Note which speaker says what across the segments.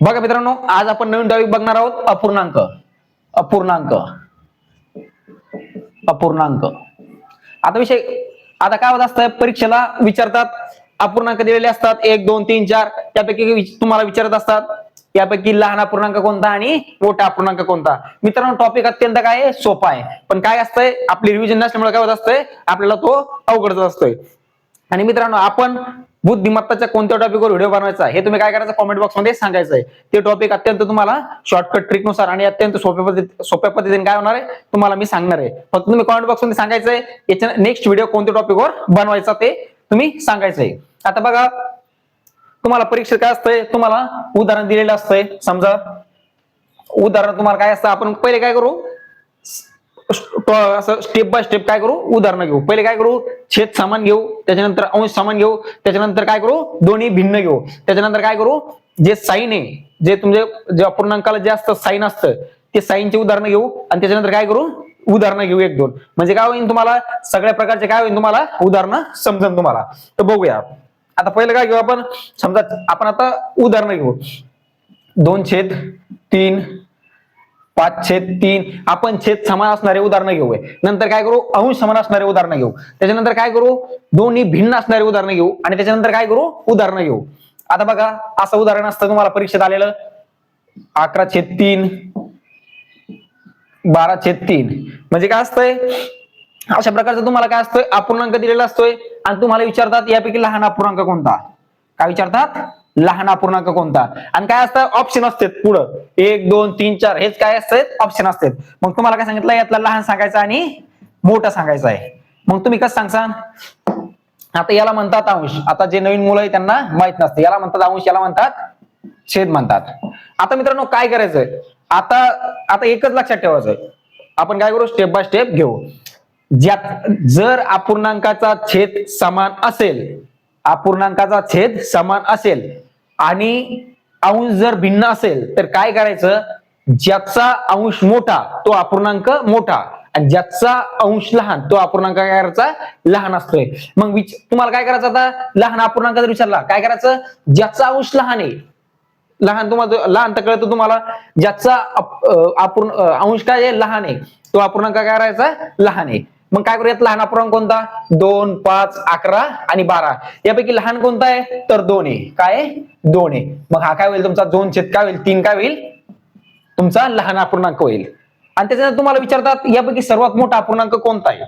Speaker 1: बघा मित्रांनो, आज आपण नवीन टॉपिक बघणार आहोत, अपूर्णांक. अपूर्णांक अपूर्णांक आता काय होत असतं, परीक्षेला विचारतात, अपूर्णांक दिलेले असतात 1 2 3 4, त्यापैकी तुम्हाला विचारत असतात यापैकी लहान अपूर्णांक कोणता आणि मोठा अपूर्णांक कोणता. मित्रांनो, टॉपिक अत्यंत काय आहे, सोपा आहे, पण काय असतंय, आपली रिव्हिजन नसल्यामुळे काय होत असतंय, आपल्याला तो अवघड जात असतोय. आणि मित्रांनो, आपण बुद्धिमत्ताच्या कोणत्या टॉपिकवर व्हिडिओ बनवायचा हे तुम्ही काय करायचं, कॉमेंट बॉक्स मध्ये सांगायचं आहे. ते टॉपिक अत्यंत तुम्हाला शॉर्टकट ट्रिकनुसार आणि अत्यंत सोप्या पद्धतीने काय होणार आहे तुम्हाला मी सांगणार आहे. फक्त तुम्ही कॉमेंट बॉक्स मध्ये सांगायचंय याच्या नेक्स्ट व्हिडिओ कोणत्या टॉपिकवर बनवायचा ते तुम्ही सांगायचंय. आता बघा, तुम्हाला परीक्षेत काय असतंय, तुम्हाला उदाहरण दिलेलं असतंय. समजा उदाहरण तुम्हाला काय असतं, आपण पहिले काय करू, असं स्टेप बाय स्टेप काय करू, उदाहरण घेऊ. पहिले काय करू, छेद समान घेऊ, त्याच्यानंतर अंश समान घेऊ, त्याच्यानंतर काय करू, दोन्ही भिन्न घेऊ, त्याच्यानंतर काय करू, जे साइन आहे, जे तुमचे जे अपूर्णांकाला जे असतं साइन असतं ते साइनचे उदाहरण घेऊ, आणि त्याच्यानंतर काय करू, उदाहरणं घेऊ 1 2. म्हणजे काय होईल, तुम्हाला सगळ्या प्रकारचे काय होईल, तुम्हाला उदाहरणं समजेल तुम्हाला. तर बघूया. आता पहिलं काय घेऊ आपण, समजा आपण आता उदाहरणं घेऊ. 2/3, 5/3, आपण छेद समान असणारे उदाहरणं घेऊ. नंतर काय करू, अंश समान असणारे उदाहरणं घेऊ. त्याच्यानंतर काय करू, दोन्ही भिन्न असणारे उदाहरणं घेऊ, आणि त्याच्यानंतर काय करू, उदाहरणं घेऊ. आता बघा, असं उदाहरण असतं तुम्हाला परीक्षेत आलेलं, 11/3, 12/3. म्हणजे काय असतंय, अशा प्रकारचं तुम्हाला काय असतंय, अपूर्णांक दिलेला असतोय, आणि तुम्हाला विचारतात यापैकी लहान अपूर्णांक कोणता. काय विचारतात, लहान अपूर्णांक कोणता. आणि काय असतं, ऑप्शन असतात पुढं 1 2 3 4, हेच काय असतात, ऑप्शन असतात. मग तुम्हाला काय सांगितलं, यातला लहान सांगायचा आणि मोठा सांगायचा आहे. मग तुम्ही कसं सांगसान, आता याला म्हणतात अंश. आता जे नवीन मुलं आहे त्यांना माहित नसते, याला म्हणतात अंश, याला म्हणतात छेद म्हणतात. आता मित्रांनो काय करायचंय, आता एकच लक्षात ठेवायचंय, आपण काय करू, स्टेप बाय स्टेप घेऊ. ज्यात जर अपूर्णांकाचा छेद समान असेल, अपूर्णांकाचा छेद समान असेल आणि अंश जर भिन्न असेल, तर काय करायचं, ज्याचा अंश मोठा तो अपूर्णांक मोठा, आणि ज्याचा अंश लहान तो अपूर्णांक काय करायचा, लहान असतोय. मग तुम्हाला काय करायचं, आता लहान अपूर्णांक जर विचारला, काय करायचं, ज्याचा अंश लहान आहे, लहान तुम्हाला लहान तर कळतं तुम्हाला, ज्याचा अंश काय आहे, लहान आहे, तो अपूर्णांक काय करायचा, लहान आहे. मग काय करूयात, लहान अपूर्णांक कोणता, 2 5 11 आणि 12, यापैकी लहान कोणता आहे, तर 2 आहे. काय आहे, 2 आहे. मग हा काय होईल, तुमचा 2/3 काय होईल, 3 काय होईल, तुमचा लहान अपूर्णांक होईल. आणि त्याच्यानंतर तुम्हाला विचारतात यापैकी सर्वात मोठा अपूर्णांक कोणता आहे.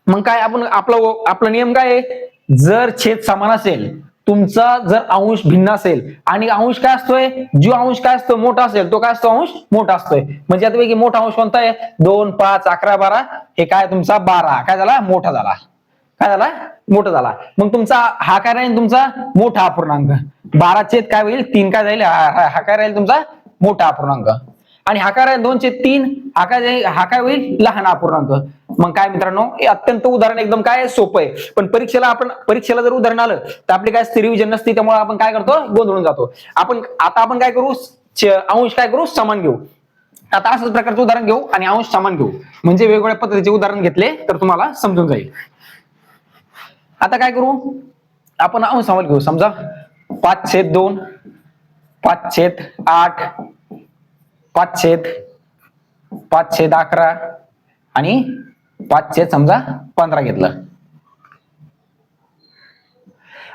Speaker 1: मग काय, आपण आपला नियम काय आहे, जर छेद समान असेल, तुमचा जर अंश भिन्न असेल, आणि अंश काय असतोय, जो अंश काय असतो मोठा असेल तो काय असतो, अंश मोठा असतोय. म्हणजे यापैकी मोठा अंश कोणता आहे, 2 5 11 12, हे काय तुमचा 12 काय झाला, मोठा झाला. काय झाला, मोठा झाला. मग तुमचा हा काय राहील, तुमचा मोठा अपूर्णांक. 12 काय होईल, 3 काय जाईल, हा काय राहील तुमचा मोठा अपूर्णांक. आणि हा काय राहील 2/3, हा काय होईल, लहान अपूर्णांक. मग काय मित्रांनो, हे अत्यंत उदाहरण एकदम काय सोपं आहे, पण परीक्षेला जर उदाहरण आलं तर आपली काय रिव्हिजन नसते, त्यामुळे आपण काय करतो, गोंधळून जातो. आपण काय करू, अंश काय करू, समान घेऊ. आता असंच प्रकारचं उदाहरण घेऊ आणि अंश समान घेऊ, म्हणजे वेगवेगळ्या पद्धतीचे उदाहरण घेतले तर तुम्हाला समजून जाईल. आता काय करू, आपण अंश समान घेऊ. समजा 5/2, 5/8, 5/11 आणि 5/15 घेतलं.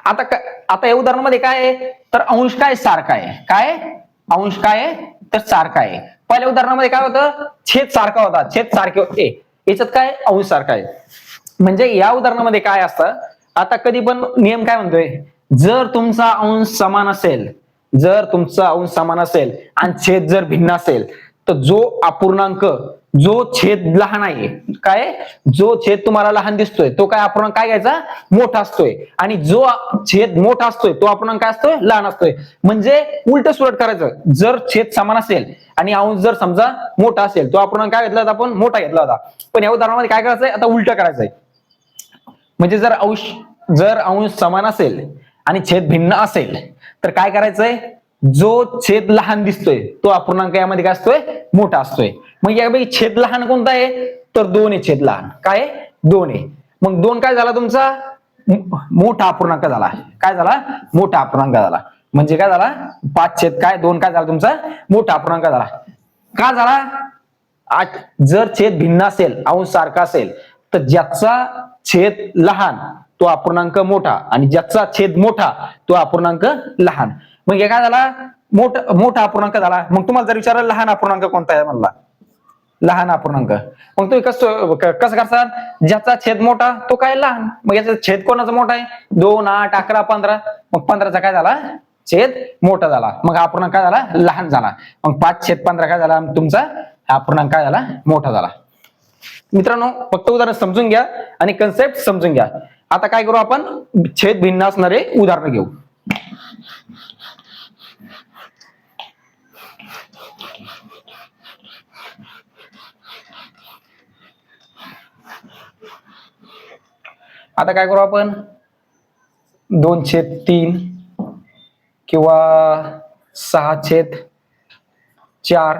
Speaker 1: आता या उदाहरणामध्ये काय आहे, तर अंश काय सारखा आहे. काय अंश काय आहे, तर सारखा आहे. पहिल्या उदाहरणामध्ये काय होतं, छेद सारखा होता, छेद सारखे होते, याच्यात काय अंश सारखा आहे. म्हणजे या उदाहरणामध्ये काय असतं, आता कधी पण नियम काय म्हणतोय, जर तुमचा अंश समान असेल, जर तुमचा अंश समान असेल आणि छेद जर भिन्न असेल, तर जो अपूर्णांक, जो छेद लहान आहे, काय जो छेद तुम्हाला लहान दिसतोय तो काय अपूर्णांक काय घ्यायचा, मोठा असतोय. आणि जो छेद मोठा असतोय तो अपूर्णांक काय असतोय, लहान असतोय. म्हणजे उलट सुलट करायचं, जर छेद समान असेल आणि अंश जर समजा मोठा असेल, तो अपूर्णांक काय घेतला होता, आपण मोठा घेतला होता. पण या उदाहरणामध्ये काय करायचंय, आता उलट करायचंय. म्हणजे जर अंश समान असेल आणि छेद भिन्न असेल, तर काय करायचंय, जो छेद लहान दिसतोय तो अपूर्णांक यामध्ये काय असतोय, मोठा असतोय. मग यापैकी छेद लहान कोणता आहे, तर 2 आहे छेद लहान. काय 2 आहे. मग 2 काय झाला तुमचा मोठा अपूर्णांक झाला. काय झाला, मोठा अपूर्णांक झाला. म्हणजे काय झाला 5/2 काय झाला तुमचा मोठा अपूर्णांक झाला. का झाला? 8 जर छेद भिन्न असेल, अंश सारखा असेल, तर ज्याचा छेद लहान तो अपूर्णांक मोठा आणि ज्याचा छेद मोठा तो अपूर्णांक लहान. मग हे काय झाला मोठा अपूर्णांक झाला. मग तुम्हाला जर विचारलं लहान अपूर्णांक कोणता आहे म्हणला, लहान अपूर्णांक, मग तुम्ही कसं करसाल, ज्याचा छेद मोठा तो काय लहान. मग याचा छेद कोणाचा मोठा आहे 2, 8, 11, 15. मग 15चा काय झाला छेद मोठा झाला. मग हा अपूर्णांक काय झाला लहान झाला. मग 5/15 काय झाला तुमचा हा अपूर्णांक काय झाला मोठा झाला. मित्रांनो फक्त उदाहरण समजून घ्या आणि कन्सेप्ट समजून घ्या. आता काय करू आपण छेद भिन्न असणारे उदाहरण घेऊ. आता काय करू आपण 2/3 किंवा 6/4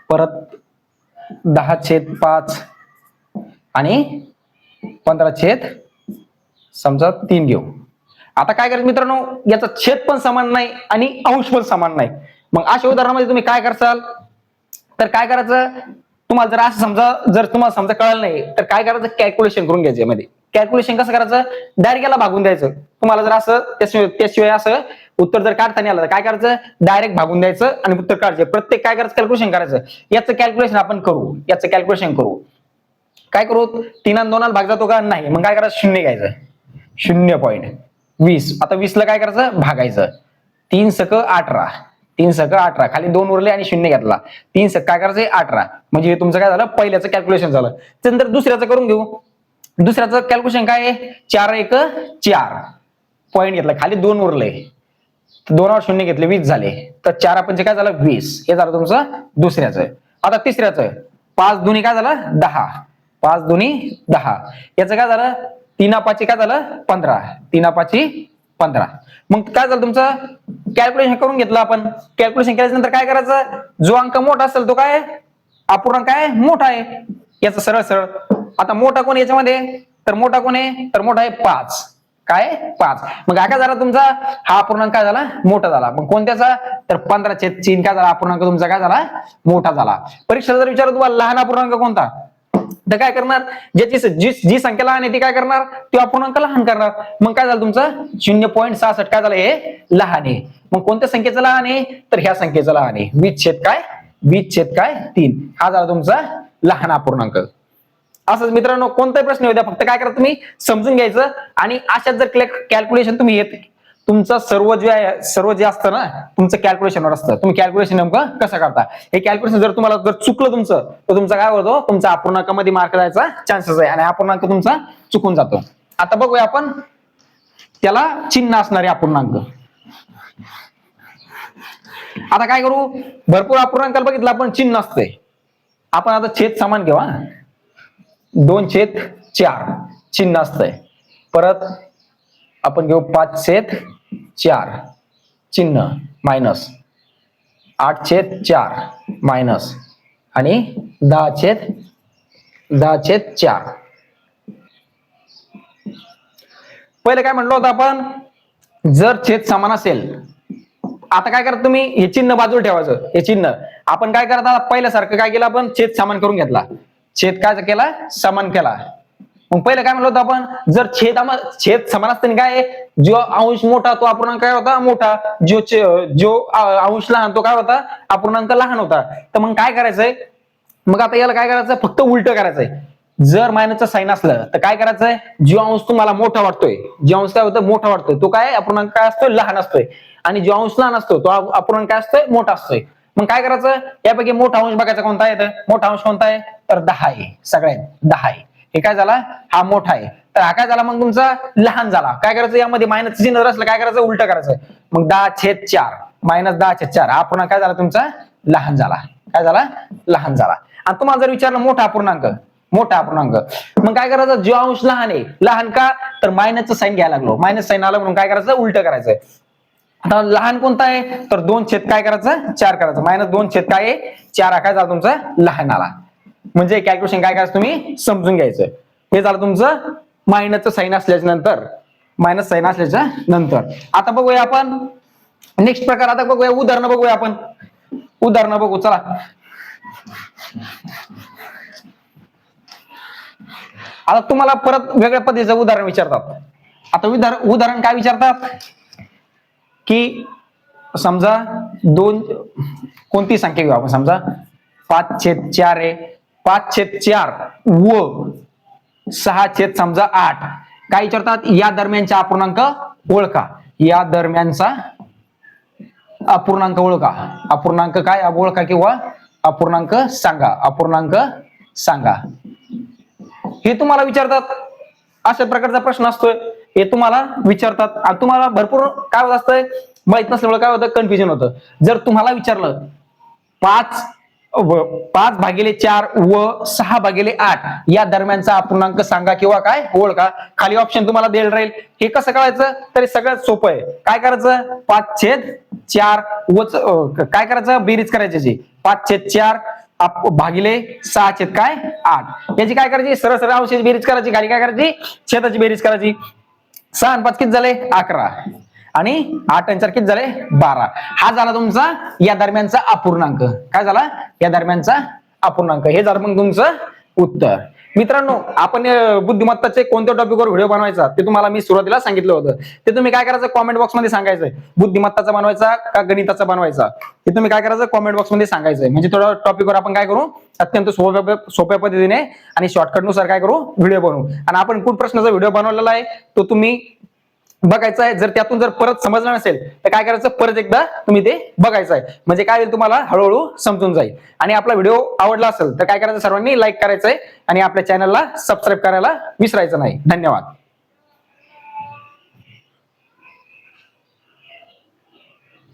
Speaker 1: परत 10/5 आणि 15/3 घेऊ. आता काय करायचं मित्रांनो, याचा छेद पण समान नाही आणि अंश पण समान नाही. मग अशा उदाहरणामध्ये तुम्ही काय करसाल, तर काय करायचं तुम्हाला जर असं तुम्हाला समजा कळलं नाही तर काय करायचं कॅल्क्युलेशन करून घ्यायचं. यामध्ये कॅल्क्युलेशन कसं करायचं, डायरेक्ट याला भागून द्यायचं. तुम्हाला जर असं त्याशिवाय असं उत्तर जर काढता नाही आलं तर काय करायचं डायरेक्ट भागून द्यायचं आणि उत्तर काढायचं. प्रत्येक काय करायचं कॅल्क्युलेशन करायचं. याचं कॅल्क्युलेशन आपण करू, याचं कॅल्क्युलेशन करू. काय करू 3 आणि 2 भाग जातो का नाही. मग काय करायचं 0 घ्यायचं 0.20. आता 20 ला काय करायचं भागायचं 3×18 3×18 खाली 2 उरले आणि 0 घेतला 3 काय करायचं 18. म्हणजे हे तुमचं काय झालं पहिल्याचं कॅल्क्युलेशन झालं. त्यानंतर दुसऱ्याचं करून घेऊ. दुसऱ्याचं कॅल्क्युलेशन काय आहे 4×1=4 पॉईंट घेतला खाली 2 उरले 2 वर 0 घेतले 20 झाले. तर 4 आपण काय झालं 20. हे झालं तुमचं दुसऱ्याचं. आता तिसऱ्याचं 5×2 काय झालं 10 5×2 10. याचं काय झालं 3×5 काय झालं 15 3×5=15. मग काय झालं तुमचं कॅल्क्युलेशन करून घेतलं आपण. कॅल्क्युलेशन केल्यानंतर काय करायचं जो अंक मोठा असेल तो काय अपूर्णांक काय मोठा आहे. याचं सरळ सरळ. आता मोठा कोण याच्यामध्ये तर मोठा कोण आहे तर मोठा आहे 5 काय 5. मग काय झाला तुमचा हा अपूर्णांक काय झाला मोठा झाला. मग कोणत्याचा तर 15/3 काय झाला अपूर्णांक तुमचा काय झाला मोठा झाला. परीक्षेला जर विचारलं तुम्हाला लहान अपूर्णांक कोणता तर काय करणार ज्याची जी संख्या लहान आहे ती काय करणार ती अपूर्णांक लहान करणार. मग काय झालं तुमचं 0.66 काय झालं हे लहान आहे. मग कोणत्या संख्येचं लहान आहे तर ह्या संख्येचं लहान आहे 20/3 हा झाला तुमचा लहान अपूर्णांक. असंच मित्रांनो कोणताही प्रश्न होता फक्त काय करा तुम्ही समजून घ्यायचं आणि अशात जर कॅल्क्युलेशन तुम्ही येत तुमचं सर्व जे असतं ना तुमचं कॅल्क्युलेशनवर असतं. तुम्ही कॅल्क्युलेशन नेमकं कसं करता हे कॅल्क्युलेशन जर तुम्हाला जर चुकलं तुमचं तर तुमचा काय होतो तुमचा अपूर्णांकामध्ये मार्क जायचा चान्सेस आहे आणि अपूर्णांक तुमचा चुकून जातो. आता बघूया आपण त्याला चिन्ह असणारे अपूर्णांक. आता काय करू भरपूर अपूर्णांकाला बघितलं आपण चिन्ह असते. आपण आता छेद समान घेऊ 2/4 चिन्ह असतंय. परत आपण घेऊ 5/4 चिन्ह मायनस 8/4 मायनस आणि 10/4. पहिले काय म्हटलं होतं आपण जर छेद समान असेल. आता काय करा तुम्ही हे चिन्ह बाजूला ठेवायचं. हे चिन्ह आपण काय करता पहिल्यासारखं काय केलं आपण छेद समान करून घेतला. छेद काय केला समान केला. मग पहिलं काय म्हणलं होतं आपण जर छेद समान असताना काय जो अंश मोठा तो अपूर्णांक काय होता मोठा जो अंश लहान तो काय होता अपूर्णांक लहान होता. तर मग काय करायचंय मग आता याला काय करायचं फक्त उलट करायचंय. जर मायनसचं साइन असलं तर काय करायचंय जो अंश तुम्हाला मोठा वाटतोय जो अंश काय होतं मोठा वाटतोय तो काय अपूर्णांक काय असतोय लहान असतोय आणि जो अंश लहान असतो तो अपूर्णांक काय असतोय मोठा असतोय. मग काय करायचं यापैकी मोठा अंश बघायचा कोणता आहे मोठा अंश कोणता आहे तर 10 आहे. सगळ्यात 10 आहे. हे काय झाला हा मोठा आहे तर हा काय झाला मग तुमचा लहान झाला. काय करायचं यामध्ये मायनस चिन्ह जर असलं काय करायचं उलट करायचं. मग 10/4 मायनस 10/4 हा अपूर्णांक काय झाला तुमचा लहान झाला. काय झाला लहान झाला. आणि तुम्हाला जर विचारलं मोठा अपूर्णांक मग काय करायचं जो अंश लहान आहे लहान का तर मायनसचं साइन घ्यायला लागलो. मायनस साइन आलं म्हणून काय करायचं उलट करायचं. आता लहान कोणता आहे तर 2/4 काय करायचं 4 करायचं. मायनस 2/4 काय आहे 4 हा काय झाला तुमचा लहान आला. म्हणजे कॅल्क्युलेशन काय करायचं तुम्ही समजून घ्यायचं. हे झालं तुमचं मायनसचं साइन असल्याच्या नंतर आता बघूया आपण नेक्स्ट प्रकार आता बघूया, उदाहरणं बघूया आपण. उदाहरणं बघू चला. आता तुम्हाला परत वेगळ्या पद्धतीचं उदाहरण विचारतात. आता उदाहरण काय विचारतात की समजा कोणती संख्या घेऊ आपण, समजा 5/4 आहे, 5/4 व 6 समजा 8. काय विचारतात, या दरम्यानचा अपूर्णांक ओळखा. या दरम्यानचा अपूर्णांक ओळखा. अपूर्णांक काय ओळखा किंवा अपूर्णांक सांगा. अपूर्णांक सांगा हे तुम्हाला विचारतात. अशा प्रकारचा प्रश्न असतोय, हे तुम्हाला विचारतात. आणि तुम्हाला भरपूर काय होत असतंय, माहित नसल्यामुळे काय होतं, कन्फ्युजन होतं. जर तुम्हाला विचारलं 5/4 व 6/8 या दरम्यानचा अपूर्णांक सांगा किंवा काय ओळखा, खाली ऑप्शन तुम्हाला दिलेलं राहील. हे कसं कळायचं, तरी सगळ्यात सोपं आहे. काय करायचं, 5/4 व काय करायचं, बेरीज करायची. 5/4 भागिले 6/8 याची काय करायची, सरळ सरळ अंशाची बेरीज करायची, खाली काय करायची, छेदाची बेरीज करायची. 6 आणि 5 किती झाले, 11 आणि 8 आणि 4 किती झाले, 12. हा झाला तुमचा या दरम्यानचा अपूर्णांक. काय झाला, या दरम्यानचा अपूर्णांक. हे झालं मग तुमचं उत्तर. मित्रांनो, आपण बुद्धिमत्ताचे कोणत्या टॉपिकवर व्हिडिओ बनवायचा ते तुम्हाला मी सुरुवातीला सांगितलं होतं. ते तुम्ही काय करायचं, कॉमेंट बॉक्स मध्ये सांगायचंय. बुद्धिमत्ताचा बनवायचा का गणिताचा बनवायचा, हे तुम्ही काय करायचं, कॉमेंट बॉक्स मध्ये सांगायचंय. म्हणजे थोड्या टॉपिकवर आपण काय करू, अत्यंत सोप्या पद्धतीने आणि शॉर्टकट नुसार काय करू, व्हिडिओ बनवू. आणि आपण कुठ प्रश्नाचा व्हिडिओ बनवलेला आहे तो तुम्ही बघायचं आहे. जर त्यातून जर परत समजलं नसेल तर काय करायचं, परत एकदा तुम्ही ते बघायचं आहे. म्हणजे काय होईल, तुम्हाला हळूहळू समजून जाईल. आणि आपला व्हिडिओ आवडला असेल तर काय करायचं, सर्वांनी लाईक करायचंय आणि आपल्या चॅनलला सबस्क्राईब करायला विसरायचं नाही. धन्यवाद.